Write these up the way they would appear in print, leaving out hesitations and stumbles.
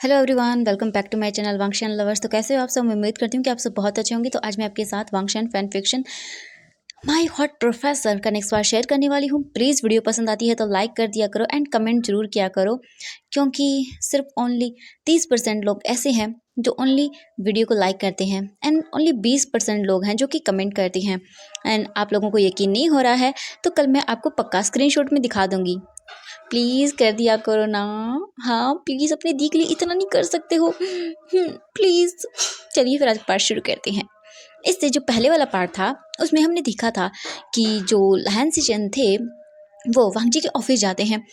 Hello everyone, welcome back to my channel Wangxian lovers. तो कैसे हो आप सब? मैं उम्मीद करती हूँ कि आप सब बहुत अच्छे होंगे। तो आज मैं आपके साथ Wangxian fan fiction my hot professor का नेक्स्ट पार्ट शेयर करने वाली हूँ। प्लीज़ वीडियो पसंद आती है तो लाइक कर दिया करो एंड कमेंट जरूर किया करो, क्योंकि सिर्फ ओनली 30% लोग ऐसे हैं जो ओनली वीडियो को लाइक करते हैं एंड ओनली 20% लोग हैं जो कि कमेंट करते हैं। एंड आप लोगों को यकीन नहीं हो रहा है तो कल मैं आपको पक्का स्क्रीनशॉट में दिखा दूंगी। प्लीज़ कर दिया करो ना। हाँ प्लीज़, अपनी दी के लिए इतना नहीं कर सकते हो? प्लीज़। चलिए फिर आज पार्ट शुरू करते हैं। इससे जो पहले वाला पार्ट था उसमें हमने देखा था कि जो लहन सिचन थे वो वांगजी के ऑफिस जाते हैं।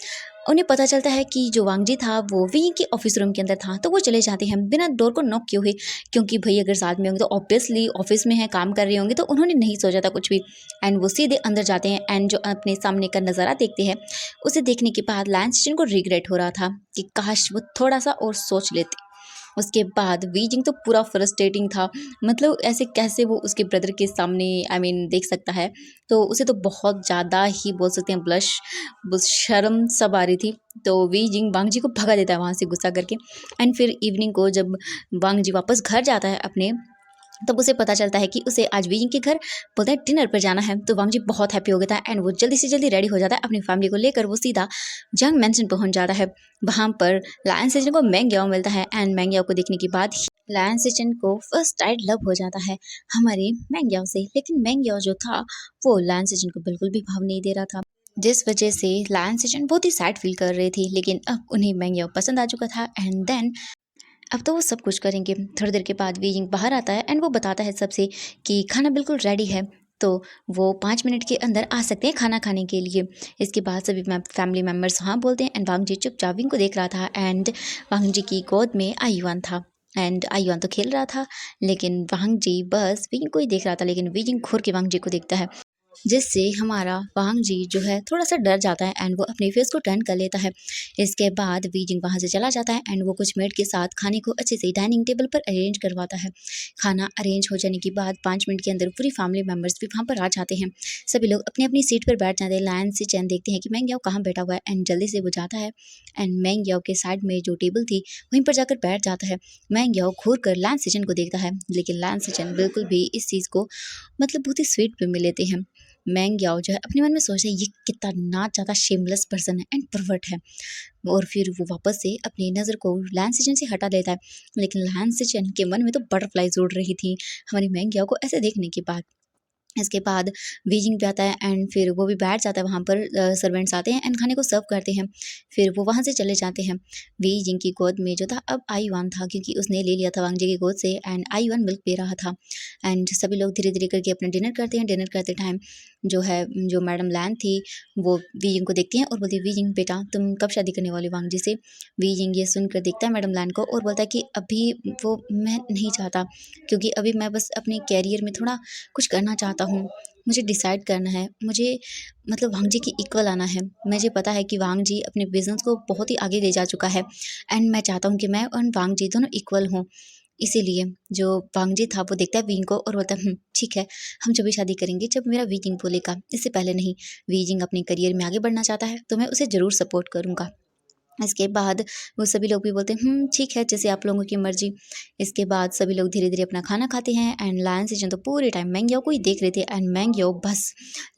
उन्हें पता चलता है कि जो वांगजी था वो वी के ऑफिस रूम के अंदर था, तो वो चले जाते हैं बिना डोर को नॉक किए हुए, क्योंकि भाई अगर साथ में होंगे तो ऑब्वियसली ऑफिस में है, काम कर रहे होंगे, तो उन्होंने नहीं सोचा था कुछ भी। एंड वो सीधे अंदर जाते हैं एंड जो अपने सामने का नज़ारा देखते हैं उसे देखने के बाद लैन सिचन को रिग्रेट हो रहा था कि काश वो थोड़ा सा और सोच लेते। उसके बाद वीजिंग तो पूरा फ्रस्ट्रेटिंग था, मतलब ऐसे कैसे वो उसके ब्रदर के सामने देख सकता है। तो उसे तो बहुत ज़्यादा ही बोल सकते हैं ब्लश, शर्म सब आ रही थी। तो वीजिंग वांगजी को भगा देता है वहाँ से गुस्सा करके। एंड फिर इवनिंग को जब वांगजी वापस घर जाता है अपने, तब उसे पता चलता है कि उसे आज वीजिंग के घर बोलते हैं डिनर पर जाना है। तो वांगजी बहुत हैप्पी हो गया था एंड वो जल्दी से जल्दी रेडी हो जाता है अपनी फैमिली को लेकर। वो सीधा जंग मैंशन पहुंच जाता है। वहां पर लायन सेजन को मैंग्याओ मिलता है एंड मैंग्याओ को देखने के बाद लायन सेजन को फर्स्ट टाइड लव हो जाता है हमारे मैंग्याओ से। लेकिन मैंग्याओ जो था वो लायन सेजन को बिल्कुल भी भाव नहीं दे रहा था, जिस वजह से लायन सेजन बहुत ही सैड फील कर रहे थे। लेकिन अब उन्हें मैंग्याओ पसंद आ चुका था एंड देन अब तो वो सब कुछ करेंगे। थोड़ी देर के बाद वीजिंग बाहर आता है एंड वो बताता है सबसे कि खाना बिल्कुल रेडी है, तो वो 5 मिनट के अंदर आ सकते हैं खाना खाने के लिए। इसके बाद सभी फैमिली मेम्बर्स हाँ बोलते हैं एंड वांगजी चुपचाप विंग को देख रहा था एंड वांगजी की गोद में आयुआन था एंड आयुआन तो खेल रहा था, लेकिन वांगजी बस विंग को ही देख रहा था। लेकिन विजिंग घूर के वांगजी को देखता है, जिससे हमारा वांगजी जो है थोड़ा सा डर जाता है एंड वो अपने फेस को टर्न कर लेता है। इसके बाद वीजिंग वहाँ से चला जाता है एंड वो कुछ मेड के साथ खाने को अच्छे से डाइनिंग टेबल पर अरेंज करवाता है। खाना अरेंज हो जाने के बाद 5 मिनट के अंदर पूरी फैमिली मेम्बर्स भी वहाँ पर आ जाते हैं। सभी लोग अपनी अपनी सीट पर बैठ जाते हैं। लायन से चैन देखते हैं कि मैंग्याओ कहाँ बैठा हुआ है एंड जल्दी से वो जाता है एंड मैंग्याओ के साइड में जो टेबल थी वहीं पर जाकर बैठ जाता है। मैंग्याओ घूर कर लायन सिचन को देखता है, लेकिन लायन सिचन बिल्कुल भी इस चीज़ को बहुत ही स्वीट पे में लेते हैं। मैंग्याओ जो है अपने मन में सोच रहे ये कितना ज़्यादा शेमलेस पर्सन है एंड परवर्ट है, और फिर वो वापस से अपनी नज़र को लैन सिचन से हटा देता है। लेकिन लैन सिचन के मन में तो बटरफ्लाइज उड़ रही थी हमारी मैंग्याओ को ऐसे देखने के बाद। इसके बाद वीजिंग भी आता है एंड फिर वो भी बैठ जाता है वहाँ पर। सर्वेंट्स आते हैं एंड खाने को सर्व करते हैं। फिर वो वहाँ से चले जाते हैं। वीजिंग की गोद में जो था अब आयुआन था, क्योंकि उसने ले लिया था वांगजी की गोद से एंड आयुआन मिल्क पी रहा था। एंड सभी लोग धीरे धीरे करके अपना डिनर करते हैं। डिनर करते टाइम जो मैडम लैन थी वो वीजिंग को देखती हैं और बोलती है, वीजिंग बेटा तुम कब शादी करने वाली वांगजी से? वीजिंग ये सुनकर देखता है मैडम लैन को और बोलता है कि अभी वो मैं नहीं चाहता, क्योंकि अभी मैं बस अपने कैरियर में थोड़ा कुछ करना चाहता हूँ। मुझे डिसाइड करना है, मुझे वांगजी की इक्वल आना है। मुझे पता है कि वांगजी अपने बिजनेस को बहुत ही आगे ले जा चुका है एंड मैं चाहता हूँ कि मैं और वांगजी दोनों इक्वल हों। इसीलिए जो वांगजी था वो देखता है वीजिंग को और बोलता है ठीक है, हम जब भी शादी करेंगे जब मेरा वीजिंग बोलेगा, इससे पहले नहीं। वीजिंग अपने करियर में आगे बढ़ना चाहता है तो मैं उसे ज़रूर सपोर्ट करूँगा। इसके बाद वो सभी लोग भी बोलते हैं ठीक है, जैसे आप लोगों की मर्जी। इसके बाद सभी लोग धीरे धीरे अपना खाना खाते हैं एंड लायन सिचन तो पूरे टाइम मैंग्याओ को ही देख रहे थे एंड मैंग्याओ बस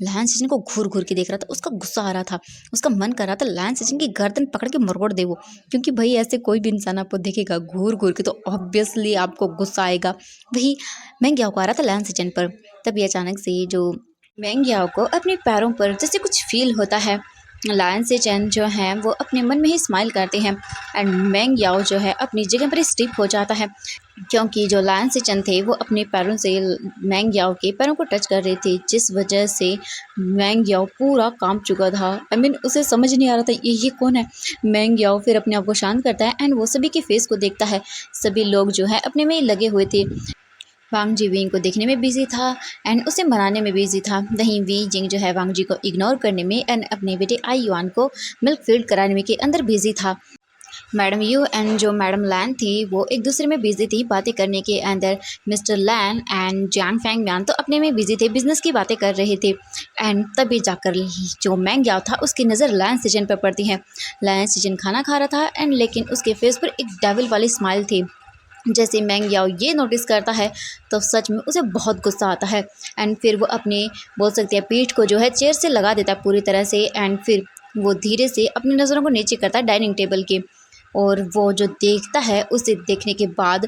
लायन सिचन को घूर घूर के देख रहा था। उसका गुस्सा आ रहा था, उसका मन कर रहा था लायन सिचन की गर्दन पकड़ के मरोड़ दे वो, क्योंकि भाई ऐसे कोई भी इंसान आपको देखेगा घूर घूर के तो ऑब्वियसली आपको गुस्सा आएगा। वही मैंग्याओ को आ रहा था लायन सिचन पर। तभी अचानक से जो मैंग्याओ को अपने पैरों पर जैसे कुछ फील होता है। लायन से चैन जो है वो अपने मन में ही स्माइल करते हैं एंड मैंग्याओ जो है अपनी जगह पर स्टिप हो जाता है, क्योंकि जो लायन से चैन थे वो अपने पैरों से मैंग्याओ के पैरों को टच कर रहे थे, जिस वजह से मैंग्याओ पूरा कांप चुका था। उसे समझ नहीं आ रहा था ये कौन है। मैंग्याओ फिर अपने आप को शांत करता है एंड वो सभी के फेस को देखता है। सभी लोग जो है अपने में ही लगे हुए थे। वांगजी विंग को देखने में बिजी था एंड उसे मनाने में बिजी था। वहीं वी जिंग जो है वांगजी को इग्नोर करने में एंड अपने बेटे आई युआन को मिल्क फीड कराने में के अंदर बिजी था। मैडम यू एंड जो मैडम लैन थी वो एक दूसरे में बिजी थी बातें करने के अंदर। मिस्टर लैन एंड जान फैंग म्यान तो अपने में बिजी थे, बिजनेस की बातें कर रहे थे। एंड तभी जाकर जो मैंग याओ था उसकी नज़र लैन सिजन पर पड़ती है। लैन सिजन खाना खा रहा था एंड लेकिन उसके फेस पर एक डेविल वाली स्माइल थी। जैसे मैंग याओ ये नोटिस करता है तो सच में उसे बहुत गुस्सा आता है। एंड फिर वो अपने बोल सकते हैं पीठ को जो है चेयर से लगा देता है पूरी तरह से। एंड फिर वो धीरे से अपनी नज़रों को नीचे करता है डाइनिंग टेबल के। और वो जो देखता है उसे देखने के बाद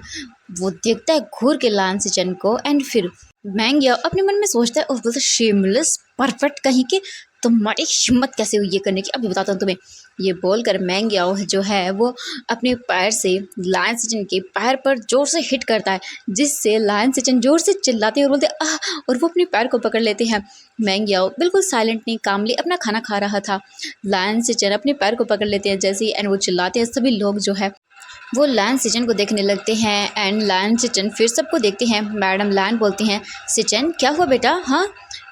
वो देखता है घूर के लान सिचन को। एंड फिर मैंग याओ अपने मन में सोचता है और बोलता है शेमलेस परफेक्ट कहीं के, तुम्हारी हिम्मत कैसे हुई ये करने की, अभी बताता हूँ तुम्हें। ये बोलकर मैंग याओ जो है वो अपने पैर से लायन सिचन के पैर पर जोर से हिट करता है, जिससे लायन सिचन जोर से चिल्लाते हैं और बोलते आह, और वो अपने पैर को पकड़ लेते हैं। मैंग याओ बिल्कुल साइलेंटली कामली अपना खाना खा रहा था। लायन सिचन अपने पैर को पकड़ लेते हैं जैसे ही एंड वो चिल्लाते हैं। सभी लोग जो है वो लायन सिचन को देखने लगते हैं एंड लायन सिचन फिर सबको देखते हैं। मैडम लायन बोलती हैं सिचन क्या हुआ बेटा। हाँ,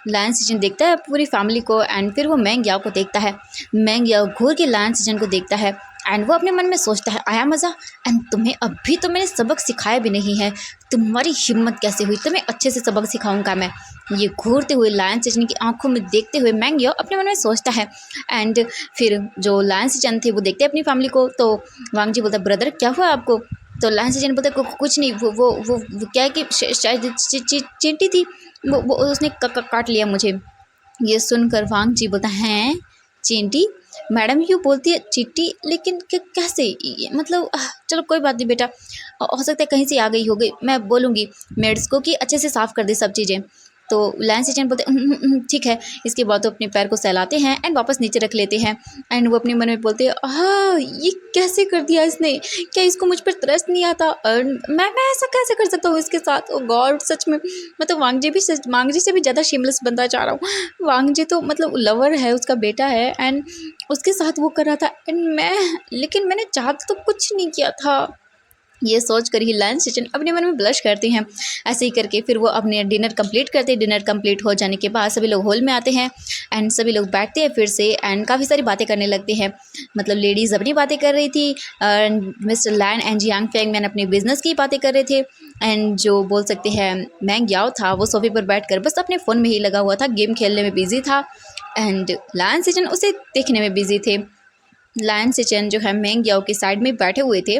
लायन सिचन देखता है पूरी फैमिली को एंड फिर वो मैंग याओ को देखता है। मैंग याओ घूर के लायन सिचन को देखता है एंड वो अपने मन में सोचता है आया मज़ा। एंड तुम्हें अभी तो मैंने सबक सिखाया भी नहीं है, तुम्हारी हिम्मत कैसे हुई, तुम्हें अच्छे से सबक सिखाऊंगा मैं। ये घूरते हुए लायन सिचन की आंखों में देखते हुए मैंग याओ अपने मन में सोचता है। एंड फिर जो लायन सिचन थे वो देखते हैं अपनी फैमिली को। तो वांग जी बोलता है ब्रदर क्या हुआ आपको। तो लायन सिचन बोलता है कुछ नहीं, वो क्या है कि शायद चींटी थी, वो उसने काट लिया मुझे। ये सुनकर वांग जी बोलता है चींटी। मैडम यू बोलती है चींटी, लेकिन कैसे मतलब चलो कोई बात नहीं बेटा, हो सकता है कहीं से आ गई होगी, मैं बोलूँगी मेड्स को कि अच्छे से साफ़ कर दे सब चीज़ें। तो लायन सिचन बोलते ठीक है। इसके बाद तो अपने पैर को सहलाते हैं एंड वापस नीचे रख लेते हैं। एंड वो अपने मन में बोलते हैं हाँ ये कैसे कर दिया इसने, क्या इसको मुझ पर तरस नहीं आता, और मैं ऐसा कैसे कर सकता हूँ इसके साथ। ओ गॉड सच में मतलब वांग जी से भी ज़्यादा शेमलेस बनता जा रहा हूँ। वांग जी तो मतलब लवर है, उसका बेटा है एंड उसके साथ वो कर रहा था एंड लेकिन मैंने चाह तो कुछ नहीं किया था। ये सोच कर ही लायन सिचन अपने मन में ब्लश करते हैं। ऐसे ही करके फिर वो अपने डिनर कंप्लीट करते हैं। डिनर कंप्लीट हो जाने के बाद सभी लोग हॉल में आते हैं एंड सभी लोग बैठते हैं फिर से एंड काफ़ी सारी बातें करने लगते हैं। मतलब लेडीज़ अपनी बातें कर रही थी, mister Lan and Jiang Fang मैन अपने बिजनेस की बातें कर रहे थे। एंड जो बोल सकते हैं मैंग याओ था वो सोफे पर बैठकर बस अपने फ़ोन में ही लगा हुआ था, गेम खेलने में बिजी था। एंड लायन सिचन उसे देखने में बिजी थे। लायन सिचन जो है मैंग याओ के साइड में बैठे हुए थे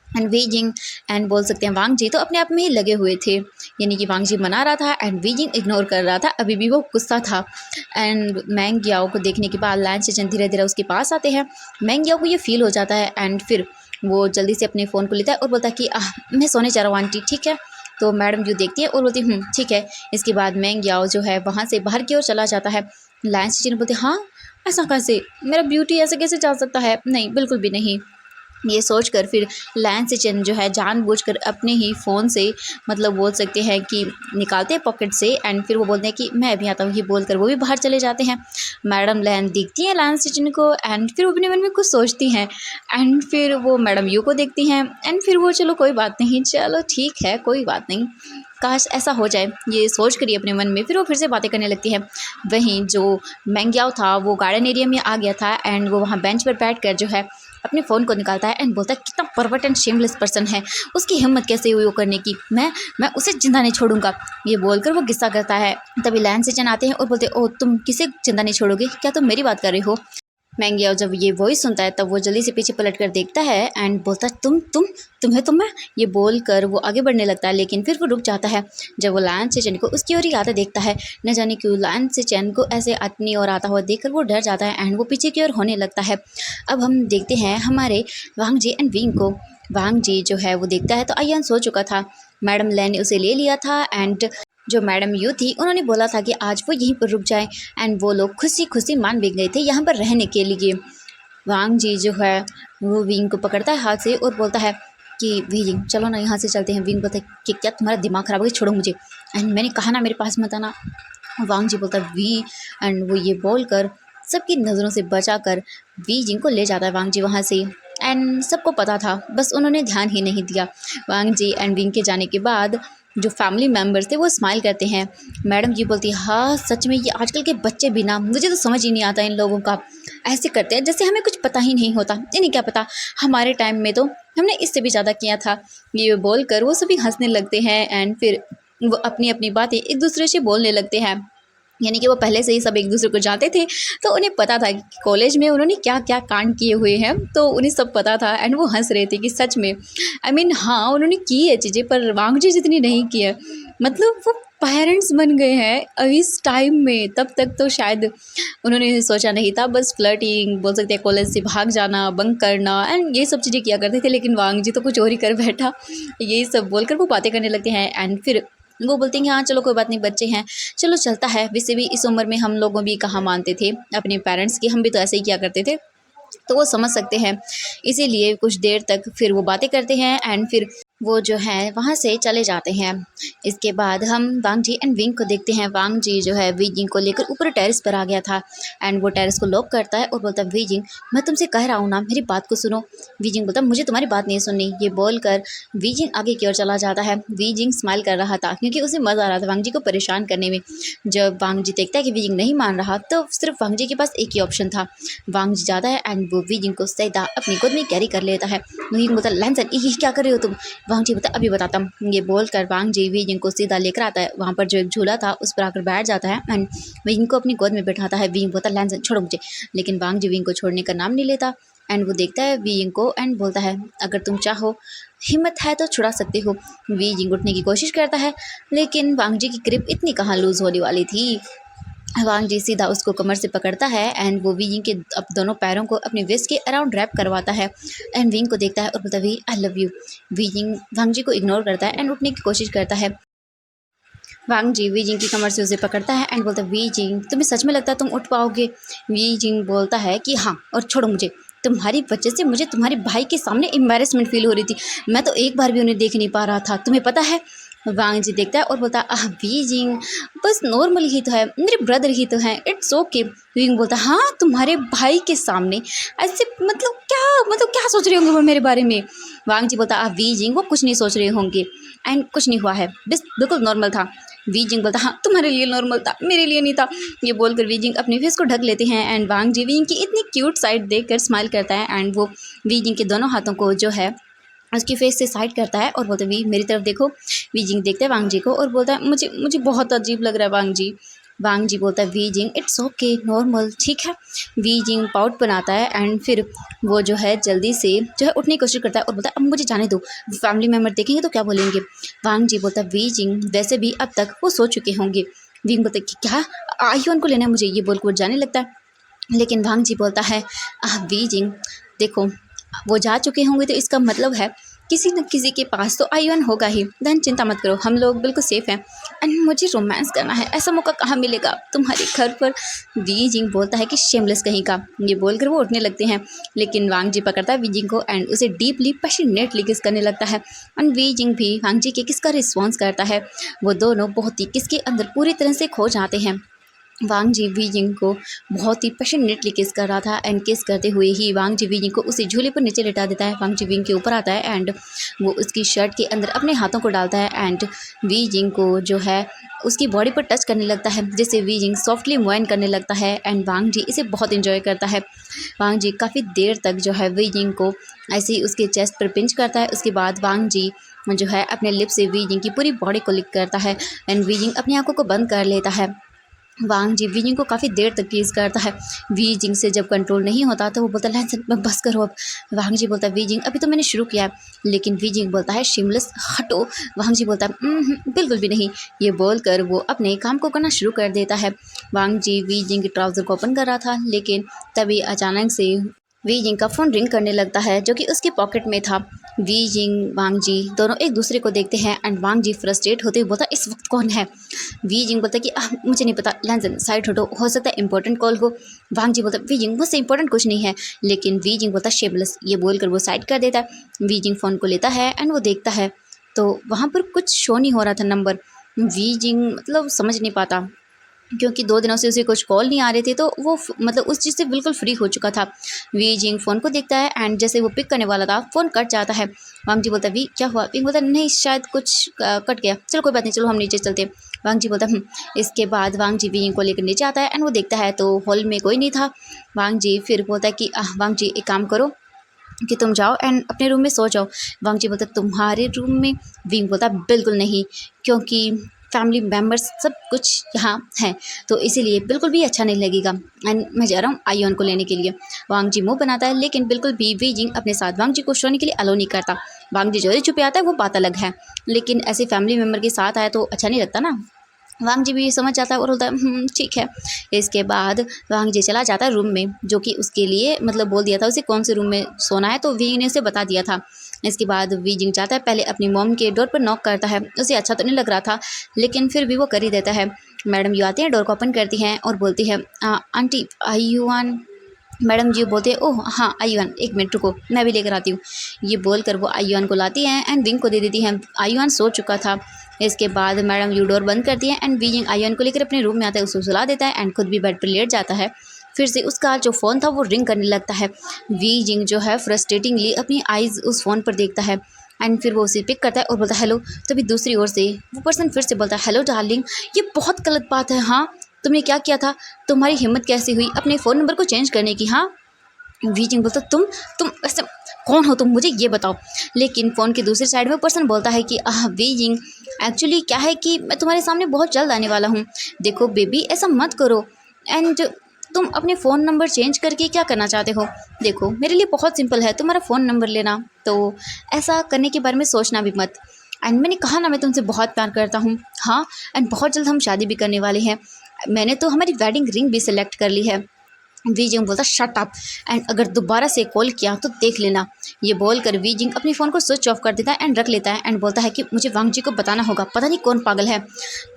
एंड वीजिंग एंड बोल सकते हैं वांग जी तो अपने आप में ही लगे हुए थे। यानी कि वांग जी मना रहा था एंड वीजिंग इग्नोर कर रहा था, अभी भी वो गुस्सा था। एंड मैंग याओ को देखने के बाद लायन सिचन धीरे धीरे उसके पास आते हैं। मैंग याओ को ये फील हो जाता है एंड फिर वो जल्दी से अपने फ़ोन को लेता है और बोलता है कि मैं सोने जा रहा हूँ आंटी, ठीक है। तो मैडम यू देखती है और बोलती ठीक है। इसके बाद मैंग याओ जो है वहाँ से बाहर की ओर चला जाता है। लायन सिचन बोलते हाँ ऐसा कैसे, मेरा ब्यूटी ऐसे कैसे जा सकता है, नहीं बिल्कुल भी नहीं। ये सोचकर फिर लायन सिचन जो है जानबूझकर अपने ही फ़ोन से मतलब बोल सकते हैं कि निकालते हैं पॉकेट से एंड फिर वो बोलते हैं कि मैं अभी आता हूँ, ये बोलकर वो भी बाहर चले जाते हैं। मैडम लैन देखती हैं लायन सिचन को एंड फिर वो अपने मन में कुछ सोचती हैं एंड फिर वो मैडम यू को देखती हैं एंड फिर वो चलो कोई बात नहीं, चलो ठीक है कोई बात नहीं, काश ऐसा हो जाए, ये सोच करिए अपने मन में। फिर वो फिर से बातें करने लगती है। वहीं जो मैंग याओ था वो गार्डन एरिया में आ गया था एंड वो वहाँ बेंच पर बैठकर जो है अपने फ़ोन को निकालता है एंड बोलता है कितना परवर्ट एंड शेमलेस पर्सन है, उसकी हिम्मत कैसे हुई वो करने की, मैं उसे जिंदा नहीं छोड़ूंगा। ये बोलकर वो गुस्सा करता है। तभी लायन सिचन आते हैं और बोलते ओ तुम किसे जिंदा नहीं छोड़ोगे, क्या तुम मेरी बात कर रही हो। मैंग याओ जब ये वॉइस सुनता है तब वो जल्दी से पीछे पलट कर देखता है एंड बोलता है तुम्हें ये बोलकर वो आगे बढ़ने लगता है, लेकिन फिर वो रुक जाता है जब वो लायन सिचन को उसकी ओर ही आता देखता है। न जाने क्यों लायन सिचन को ऐसे अपनी ओर आता हुआ देखकर वो डर जाता है एंड वो पीछे की ओर होने लगता है। अब हम देखते हैं हमारे वांग जी एंड विंग को। वांग जी जो है वो देखता है तो आयान सो चुका था, मैडम लैन ने उसे ले लिया था एंड जो मैडम यू थी उन्होंने बोला था कि आज वो यहीं पर रुक जाए एंड वो लोग खुशी खुशी मान भी गए थे यहाँ पर रहने के लिए। वांग जी जो है वो विंग को पकड़ता है हाथ से और बोलता है कि विंग चलो ना यहाँ से चलते हैं। विंग बोलता है कि क्या तुम्हारा दिमाग खराब हो गया, छोड़ो मुझे, एंड मैंने कहा ना मेरे पास मत आना। वांग जी बोलता है वी एंड वो ये बोलकर सबकी नज़रों से बचाकर वी जिंग को ले जाता है वांग जी वहाँ से। एंड सबको पता था बस उन्होंने ध्यान ही नहीं दिया। वांग जी एंड विंग के जाने के बाद जो फैमिली मेम्बर्स थे वो स्माइल करते हैं। मैडम जी बोलती है, हाँ सच में ये आजकल के बच्चे भी ना, मुझे तो समझ ही नहीं आता इन लोगों का, ऐसे करते हैं जैसे हमें कुछ पता ही नहीं होता। इन्हें क्या पता, हमारे टाइम में तो हमने इससे भी ज़्यादा किया था। ये बोलकर वो सभी हंसने लगते हैं एंड फिर वो अपनी अपनी बातें एक दूसरे से बोलने लगते हैं। यानी कि वो पहले से ही सब एक दूसरे को जानते थे, तो उन्हें पता था कि कॉलेज में उन्होंने क्या क्या कांड किए हुए हैं, तो उन्हें सब पता था एंड वो हंस रहे थे कि सच में हाँ उन्होंने की है चीज़ें, पर वांगजी जितनी नहीं की है। मतलब वो पेरेंट्स बन गए हैं अब इस टाइम में, तब तक तो शायद उन्होंने सोचा नहीं था, बस फ्लर्टिंग बोल सकते हैं, कॉलेज से भाग जाना, बंक करना एंड ये सब चीज़ें किया करते थे। लेकिन वांगजी तो कुछ और ही कर बैठा, यही सब बोलकर वो बातें करने लगते हैं एंड फिर वो बोलते हैं कि हाँ चलो कोई बात नहीं, बच्चे हैं, चलो चलता है। वैसे भी इस उम्र में हम लोगों भी कहाँ मानते थे अपने पेरेंट्स की, हम भी तो ऐसे ही किया करते थे, तो वो समझ सकते हैं। इसीलिए कुछ देर तक फिर वो बातें करते हैं एंड फिर वो जो है वहाँ से चले जाते हैं। इसके बाद हम वांग जी एंड विंग को देखते हैं। वांग जी जो है वीजिंग को लेकर ऊपर टेरेस पर आ गया था एंड वो टेरेस को लॉक करता है और बोलता है, वीजिंग मैं तुमसे कह रहा हूँ ना, मेरी बात को सुनो। वीजिंग बोलता है, मुझे तुम्हारी बात नहीं सुननी। ये बोलकर वीजिंग आगे की ओर चला जाता है। वीजिंग स्माइल कर रहा था क्योंकि उसे मज़ा आ रहा था वांग जी को परेशान करने में। जब वांग जी देखता है कि वीजिंग नहीं मान रहा, तो सिर्फ वांग जी के पास एक ही ऑप्शन था। वांग जी जाता है एंड वो वीजिंग को सीधा अपनी गोद में कैरी कर लेता है। वीजिंग बोलता है, लैंसन ये क्या कर रहे हो तुम? वांग जी बोलता है, अभी बताता हूँ। ये बोलकर वांग जी वीजिंग को सीधा लेकर आता है। वहाँ पर जो एक झूला था उस पर आकर बैठ जाता है एंड वीजिंग को अपनी गोद में बैठाता है। वीजिंग बोलता है, लैंसन छोड़ो मुझे, लेकिन वांग जी वीजिंग को छोड़ने का नाम नहीं लेता एंड वो देखता है वीजिंग को एंड बोलता है, अगर तुम चाहो, हिम्मत है तो छुड़ा सकते हो। वीजिंग उठने की कोशिश करता है, लेकिन वांग जी की ग्रिप इतनी कहाँ लूज होने वाली थी। वांग जी सीधा उसको कमर से पकड़ता है एंड वो वीजिंग के अब दोनों पैरों को अपने वेस्ट के अराउंड रैप करवाता है एंड विंग को देखता है और बोलता है, Wei I love you. Wei Ying Wangji को इग्नोर करता है एंड उठने की कोशिश करता है। वांग जी वीजिंग की कमर से उसे पकड़ता है एंड बोलता है, वीजिंग तुम्हें सच में लगता है तुम उठ पाओगे? वीजिंग बोलता है कि हाँ, और छोड़ो मुझे, तुम्हारी वजह से मुझे तुम्हारे भाई के सामने एम्बैरेसमेंट फील हो रही थी। मैं तो एक बार भी उन्हें देख नहीं पा रहा था, तुम्हें पता है? वांग जी देखता है और बोलता है, वीजिंग बस नॉर्मल ही तो है, मेरे ब्रदर ही तो हैं, इट्स ओके। वीजिंग बोलता है, हाँ तुम्हारे भाई के सामने ऐसे, मतलब क्या सोच रहे होंगे वो मेरे बारे में? वांग जी बोलता है, वीजिंग वो कुछ नहीं सोच रहे होंगे एंड कुछ नहीं हुआ है, बस बिल्कुल नॉर्मल था। वीजिंग बोलता, हाँ तुम्हारे लिए नॉर्मल था, मेरे लिए नहीं था। ये बोलकर वीजिंग अपने फेस को ढक लेते हैं एंड वांग जी वीजिंग की इतनी क्यूट साइड देखकर स्माइल करता है एंड वो वीजिंग के दोनों हाथों को जो है उसकी फेस से साइड करता है और बोलता है, वी मेरी तरफ देखो। वीजिंग देखता है वांग जी को और बोलता है, मुझे मुझे बहुत अजीब लग रहा है वांग जी। वांग जी बोलता है, वीजिंग इट्स ओके नॉर्मल, ठीक है। वीजिंग पाउट बनाता है एंड फिर वो जो है जल्दी से जो है उठने की कोशिश करता है और बोलता है, अब मुझे जाने दो, फैमिली मेम्बर देखेंगे तो क्या बोलेंगे? वांग जी बोलता है, वीजिंग वैसे भी अब तक वो सो चुके होंगे। वीजिंग बोलता है कि क्या, आईवन को लेना है मुझे, ये बोलकर वो जाने लगता है। लेकिन वांग जी बोलता है, वीजिंग देखो, वो जा चुके होंगे तो इसका मतलब है किसी न किसी के पास तो आई वन होगा ही। देन चिंता मत करो, हम लोग बिल्कुल सेफ हैं एंड मुझे रोमांस करना है, ऐसा मौका कहाँ मिलेगा तुम्हारे घर पर? वीजिंग बोलता है कि शेमलेस कहीं का। ये बोलकर वो उठने लगते हैं, लेकिन वांग जी पकड़ता है वीजिंग को एंड उसे डीपली पैशनेटली किस करने लगता है एंड वीजिंग भी वांग जी के किस का रिस्पॉन्स करता है। वो दोनों बहुत ही किसके अंदर पूरी तरह से खो जाते हैं। वांग जी वीजिंग को बहुत ही पैशनेटली किस कर रहा था एंड किस करते हुए ही वांग जी वीजिंग को उसी झूले पर नीचे लिटा देता है। वांग जी वीजिंग के ऊपर आता है एंड वो उसकी शर्ट के अंदर अपने हाथों को डालता है एंड वीजिंग को जो है उसकी बॉडी पर टच करने लगता है, जिससे वीजिंग सॉफ्टली मूव करने लगता है एंड वांग जी इसे बहुत इंजॉय करता है। वांग जी काफ़ी देर तक जो है वीजिंग को ऐसे ही उसके चेस्ट पर पिंच करता है। उसके बाद वांग जी जो है अपने लिप से वीजिंग की पूरी बॉडी को लिक करता है एंड वीजिंग अपनी आंखों को बंद कर लेता है। वांग जी वीजिंग को काफ़ी देर तक टीज करता है। वीजिंग से जब कंट्रोल नहीं होता तो वो बोलता है, लैंसन बस करो अब। वांग जी बोलता है, वीजिंग अभी तो मैंने शुरू किया है। लेकिन वीजिंग बोलता है, शिमलेस हटो। वांग जी बोलता है, बिल्कुल भी नहीं। ये बोलकर वो अपने काम को करना शुरू कर देता है। वांग जी वीजिंग के ट्राउज़र को ओपन कर रहा था, लेकिन तभी अचानक से वीजिंग का फ़ोन रिंग करने लगता है जो कि उसके पॉकेट में था। वीजिंग वांग जी दोनों एक दूसरे को देखते हैं एंड वांग जी फ्रस्ट्रेट होते हुए बोलता, इस वक्त कौन है? वीजिंग बोलता है कि मुझे नहीं पता, लैंसन साइड हटो, हो सकता है इंपॉर्टेंट कॉल हो। वांग जी बोलता है, वीजिंग मुझसे इंपॉर्टेंट कुछ नहीं है। लेकिन वीजिंग बोलता है, शेमलेस। ये बोलकर वो साइड कर देता है। वीजिंग फ़ोन को लेता है एंड वो देखता है तो वहाँ पर कुछ शो नहीं हो रहा था नंबर। वीजिंग मतलब समझ नहीं पाता क्योंकि 2 दिनों से उसे कुछ कॉल नहीं आ रहे थे, तो वो मतलब उस चीज़ से बिल्कुल फ्री हो चुका था। वी जिंग फ़ोन को देखता है एंड जैसे वो पिक करने वाला था, फ़ोन कट जाता है। वांग जी बोलता है, वी क्या हुआ? विंग बोलता है, नहीं शायद कुछ कट गया, चलो कोई बात नहीं, चलो हम नीचे चलते हैं। वांग जी बोलता है इसके बाद वांग जी विंग को लेकर नीचे आता है एंड वो देखता है तो हॉल में कोई नहीं था। वांग जी फिर बोलता है कि वांग जी एक काम करो कि तुम जाओ एंड अपने रूम में सो जाओ। वांग जी बोलता तुम्हारे रूम में? विंग बोलता बिल्कुल नहीं, क्योंकि फैमिली मेम्बर्स सब कुछ यहाँ हैं, तो इसीलिए बिल्कुल भी अच्छा नहीं लगेगा एंड मैं जा रहा हूँ आयुन को लेने के लिए। वांग जी मुँह बनाता है, लेकिन बिल्कुल भी वी जिंग अपने साथ वांग जी को सोने के लिए अलो नहीं करता। वांग जी जो छुपे आता है वो बात अलग है, लेकिन ऐसे फैमिली मेम्बर के साथ आए तो अच्छा नहीं लगता ना। वांग जी भी समझ जाता है और बोलता है ठीक है। इसके बाद वांग जी चला जाता है रूम में, जो कि उसके लिए मतलब बोल दिया था उसे कौन से रूम में सोना है, तो वी ने उसे बता दिया था। इसके बाद वी जिंग जाता है, पहले अपनी मॉम के डोर पर नॉक करता है। उसे अच्छा तो नहीं लग रहा था, लेकिन फिर भी वो कर ही देता है। मैडम यू आती हैं, डोर को ओपन करती हैं और बोलती है आंटी आयुआन। मैडम जी बोलते हैं, ओह हाँ आयुआन, एक मिनट रुको मैं भी लेकर आती हूँ। ये बोलकर वो आयुआन को लाती हैं एंड विंग को दे देती हैं। आयुआन सो चुका था। इसके बाद मैडम यू डोर बंद करती है एंड विंग आयुआन को लेकर अपने रूम में आता है, उसको सुला देता है एंड खुद भी बेड पर लेट जाता है। फिर से उसका जो फ़ोन था वो रिंग करने लगता है। वी जिंग जो है फ्रस्ट्रेटिंगली अपनी आइज़ उस फ़ोन पर देखता है एंड फिर वो उसे पिक करता है और बोलता है हेलो। तभी दूसरी ओर से वो पर्सन फिर से बोलता है, हेलो डार्लिंग, ये बहुत गलत बात है। हाँ तुमने क्या किया था? तुम्हारी हिम्मत कैसे हुई अपने फ़ोन नंबर को चेंज करने की? हाँ। वी जिंग बोलता तुम ऐसे कौन हो, तुम मुझे ये बताओ। लेकिन फ़ोन की दूसरी साइड में पर्सन बोलता है कि वी जिंग, एक्चुअली क्या है कि मैं तुम्हारे सामने बहुत जल्द आने वाला हूँ। देखो बेबी ऐसा मत करो एंड तुम अपने फ़ोन नंबर चेंज करके क्या करना चाहते हो? देखो मेरे लिए बहुत सिंपल है, तुम्हारा फ़ोन नंबर लेना, तो ऐसा करने के बारे में सोचना भी मत। एंड मैंने कहा ना मैं तुमसे बहुत प्यार करता हूँ। हाँ एंड बहुत जल्द हम शादी भी करने वाले हैं। मैंने तो हमारी वेडिंग रिंग भी सिलेक्ट कर ली है। वी जिंग बोलता शट अप एंड अगर दोबारा से कॉल किया तो देख लेना। ये बोलकर वी जिंग अपने फ़ोन को स्विच ऑफ कर देता है एंड रख लेता है एंड बोलता है कि मुझे वांग जी को बताना होगा, पता नहीं कौन पागल है।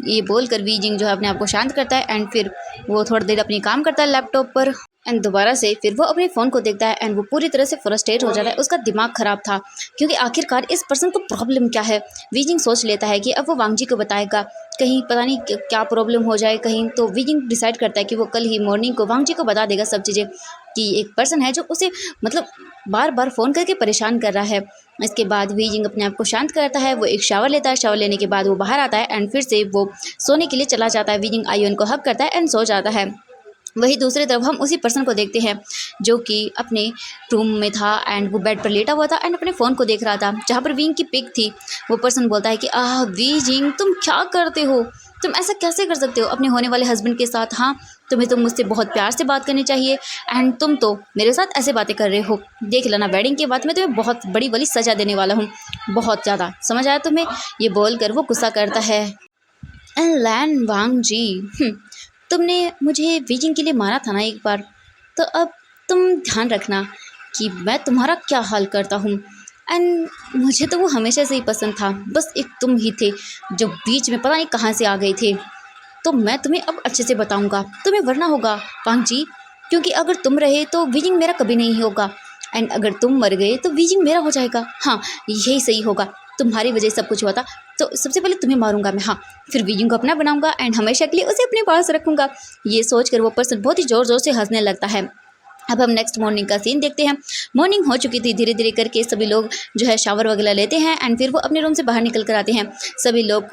ये बोलकर वी जिंग जो है अपने आप को शांत करता है एंड फिर वो थोड़ी देर अपनी काम करता है लैपटॉप पर एंड दोबारा से फिर वो अपने फ़ोन को देखता है एंड वो पूरी तरह से फ्रस्ट्रेट हो जाता है। उसका दिमाग ख़राब था, क्योंकि आखिरकार इस पर्सन को प्रॉब्लम क्या है। वी जिंग सोच लेता है कि अब वो वांग जी को बताएगा, कहीं पता नहीं क्या प्रॉब्लम हो जाए कहीं, तो वी जिंग डिसाइड करता है कि वो कल ही मॉर्निंग को वांग जी को बता देगा सब चीज़ें, कि एक पर्सन है जो उसे मतलब बार बार फ़ोन करके परेशान कर रहा है। इसके बाद वी जिंग अपने आप को शांत करता है, वो एक शावर लेता है, शावर लेने के बाद वो बाहर आता है एंड फिर से वो सोने के लिए चला जाता है। वी जिंग आयुन को हक करता है एंड सो जाता है। वहीं दूसरी तरफ हम उसी पर्सन को देखते हैं जो कि अपने रूम में था एंड वो बेड पर लेटा हुआ था एंड अपने फ़ोन को देख रहा था जहाँ पर विंग की पिक थी। वो पर्सन बोलता है कि वी जिंग तुम क्या करते हो? तुम ऐसा कैसे कर सकते हो अपने होने वाले हस्बैंड के साथ? हाँ तुम्हें तो मुझसे बहुत प्यार से बात करनी चाहिए एंड तुम तो मेरे साथ ऐसे बातें कर रहे हो। देख लेना वेडिंग के बाद मैं तुम्हें बहुत बड़ी वाली सज़ा देने वाला हूँ, बहुत ज़्यादा, समझ आया तुम्हें? ये बोलकर वो गुस्सा करता है। लैन वांग जी, तुमने मुझे बीजिंग के लिए मारा था ना एक बार, तो अब तुम ध्यान रखना कि मैं तुम्हारा क्या हाल करता हूँ। एंड मुझे तो वो हमेशा से ही पसंद था, बस एक तुम ही थे जो बीच में पता नहीं कहाँ से आ गए थे। तो मैं तुम्हें अब अच्छे से बताऊँगा, तुम्हें वरना होगा वांग जी, क्योंकि अगर तुम रहे तो बीजिंग मेरा कभी नहीं होगा एंड अगर तुम मर गए तो बीजिंग मेरा हो जाएगा। हाँ यही सही होगा, तुम्हारी वजह से सब कुछ हुआ था, तो सबसे पहले तुम्हें मारूंगा मैं। हाँ फिर बीजिंग को अपना बनाऊंगा एंड हमेशा के लिए उसे अपने पास रखूंगा। ये सोचकर वो पर्सन बहुत ही ज़ोर ज़ोर से हंसने लगता है। अब हम नेक्स्ट मॉर्निंग का सीन देखते हैं। मॉर्निंग हो चुकी थी, धीरे धीरे करके सभी लोग जो है शावर वगैरह लेते हैं एंड फिर वो अपने रूम से बाहर निकल कर आते हैं। सभी लोग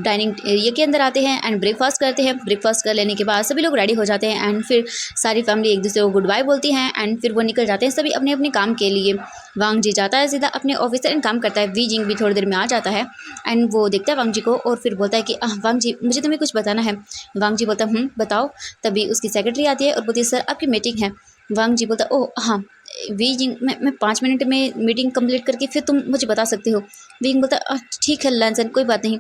डाइनिंग एरिया के अंदर आते हैं एंड ब्रेकफास्ट करते हैं। ब्रेकफास्ट कर लेने के बाद सभी लोग रेडी हो जाते हैं एंड फिर सारी फैमिली एक दूसरे को गुड बाय बोलती हैं एंड फिर वो निकल जाते हैं सभी अपने अपने काम के लिए। वांग जी जाता है सीधा अपने ऑफिस से एंड काम करता है। वी जिंग भी थोड़ी देर में आ जाता है एंड वो देखता है वांग जी को और फिर बोलता है कि वांग जी मुझे तुम्हें कुछ बताना है। वांग जी बोलता बताओ। तभी उसकी सेक्रेटरी आती है और बोलती है सर आपकी मीटिंग है। वांग जी बोलता ओह हाँ वी जिंग, मैं 5 मिनट में मीटिंग कंप्लीट करके फिर तुम मुझे बता सकते हो। वीजिंग बोलता ठीक है लैंसन, कोई बात नहीं।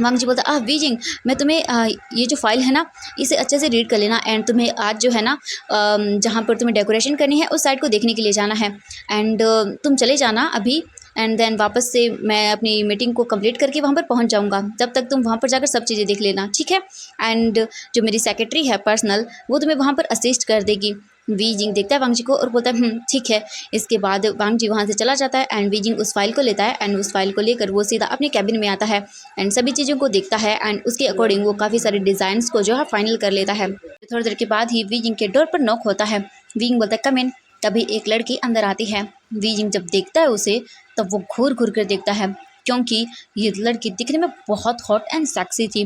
वांग जी बोलता वी जिंग, मैं तुम्हें ये जो फाइल है ना इसे अच्छे से रीड कर लेना एंड तुम्हें आज जो है ना जहाँ पर तुम्हें डेकोरेशन करनी है उस साइड को देखने के लिए जाना है एंड तुम चले जाना अभी एंड देन वापस से मैं अपनी मीटिंग को कंप्लीट करके वहाँ पर पहुँच जाऊँगा, तब तक तुम वहाँ पर जाकर सब चीज़ें देख लेना, ठीक है? एंड जो मेरी सेक्रेटरी है पर्सनल वो तुम्हें वहाँ पर असिस्ट कर देगी। वी जिंग देखता है वांग जी को और बोलता है ठीक है। इसके बाद वांग जी वहाँ से चला जाता है एंड वी जिंग उस फाइल को लेता है एंड उस फाइल को लेकर वो सीधा अपने कैबिन में आता है एंड सभी चीज़ों को देखता है एंड उसके अकॉर्डिंग वो काफ़ी सारे डिज़ाइंस को जो है फाइनल कर लेता है। थोड़ी देर के बाद ही वी जिंग के डोर पर नॉक होता है। वी जिंग बोलता है कम इन। तभी एक लड़की अंदर आती है। वी जिंग जब देखता है उसे तब वो घूर घूर कर देखता है क्योंकि ये लड़की दिखने में बहुत हॉट एंड सेक्सी थी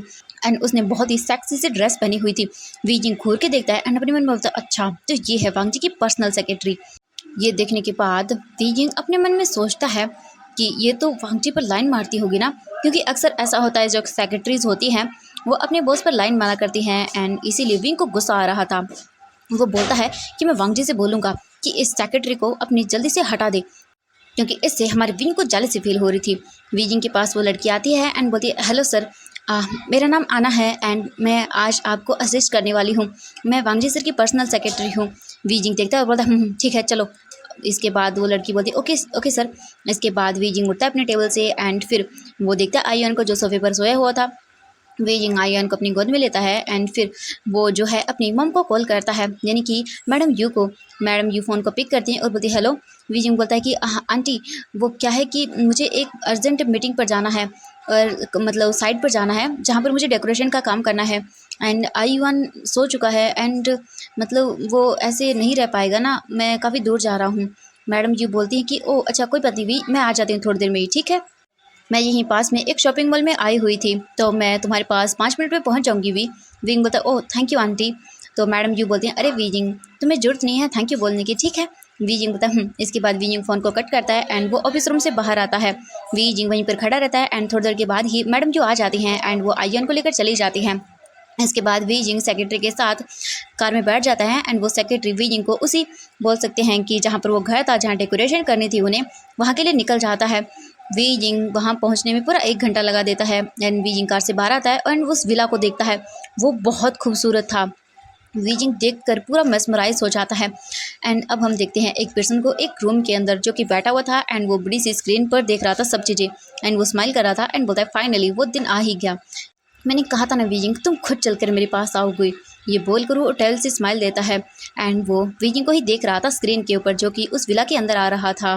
एंड उसने बहुत ही सेक्सी सी ड्रेस पहनी हुई थी। वी जिंग घूर के देखता है एंड अपने मन में बोलता है अच्छा तो ये है वांग जी की पर्सनल सेक्रेटरी। ये देखने के बाद वी जिंग अपने मन में सोचता है कि ये तो वांग जी पर लाइन मारती होगी ना, क्योंकि अक्सर ऐसा होता है जो सेक्रेटरीज होती हैं वो अपने बॉस पर लाइन मारा करती हैं एंड इसीलिए विंग को गुस्सा आ रहा था। वो बोलता है कि मैं वांग जी से बोलूँगा कि इस सेक्रेटरी को अपनी जल्दी से हटा दे, क्योंकि इससे हमारे विंग को जेलसी फील हो रही थी। विंग के पास वो लड़की आती है एंड बोलती है हेलो सर, मेरा नाम आना है एंड मैं आज आपको असिस्ट करने वाली हूँ। मैं वांग जी सर की पर्सनल सेक्रेटरी हूँ। विंग देखता है और बोलता है ठीक है चलो। इसके बाद वो लड़की बोलती है ओके ओके सर। इसके बाद विंग उठता है अपने टेबल से एंड फिर वो देखता है आयुन को जो सोफे पर सोया हुआ था। वे आयुन को अपनी गोद में लेता है एंड फिर वो जो है अपनी मम को कॉल करता है, यानी कि मैडम यू को। मैडम यू फ़ोन को पिक करती हैं और बोलती है हेलो। विजिंग बोलता है कि आंटी वो क्या है कि मुझे एक अर्जेंट मीटिंग पर जाना है और मतलब साइट पर जाना है जहाँ पर मुझे डेकोरेशन का काम करना है एंड आयुन सो चुका है एंड मतलब वो ऐसे नहीं रह पाएगा ना, मैं काफ़ी दूर जा रहा हूँ। मैडम यू बोलती हैं कि ओ अच्छा कोई बात नहीं, मैं आ जाती हूँ थोड़ी देर में ही, ठीक है। मैं यहीं पास में एक शॉपिंग मॉल में आई हुई थी तो मैं तुम्हारे पास 5 मिनट में पहुंच जाऊंगी। विंग बोलता ओह थैंक यू आंटी। तो मैडम यू बोलती हैं अरे विजिंग तुम्हें जरूरत नहीं है थैंक यू बोलने की, ठीक है। विजिंग बोलता इसके बाद विजिंग फ़ोन को कट करता है एंड वो ऑफिस रूम से बाहर आता है। विजिंग वहीं पर खड़ा रहता है एंड थोड़ी देर के बाद ही मैडम जो आ जाती हैं एंड वो आयुन को लेकर चली जाती हैं। इसके बाद विजिंग सेक्रेटरी के साथ कार में बैठ जाता है एंड वो सेक्रेटरी विजिंग को उसी बोल सकते हैं कि जहाँ पर वो घर था जहाँ डेकोरेशन करनी थी उन्हें वहाँ के लिए निकल जाता है। विजिंग वहाँ पहुँचने में पूरा 1 घंटा लगा देता है एंड विजिंग कार से बाहर आता है एंड उस विला को देखता है। वो बहुत खूबसूरत था। विजिंग देखकर पूरा मेस्मराइज हो जाता है एंड अब हम देखते हैं एक पर्सन को एक रूम के अंदर जो कि बैठा हुआ था एंड वो बड़ी सी स्क्रीन पर देख रहा था सब चीज़ें एंड वो स्माइल कर रहा था एंड बोलता है फाइनली वो दिन आ ही गया। मैंने कहा था ना विजिंग तुम खुद चलकर मेरे पास आओगी, ये बोलकर वो होटल से स्माइल देता है एंड वो विजिंग को ही देख रहा था स्क्रीन के ऊपर जो कि उस विला के अंदर आ रहा था।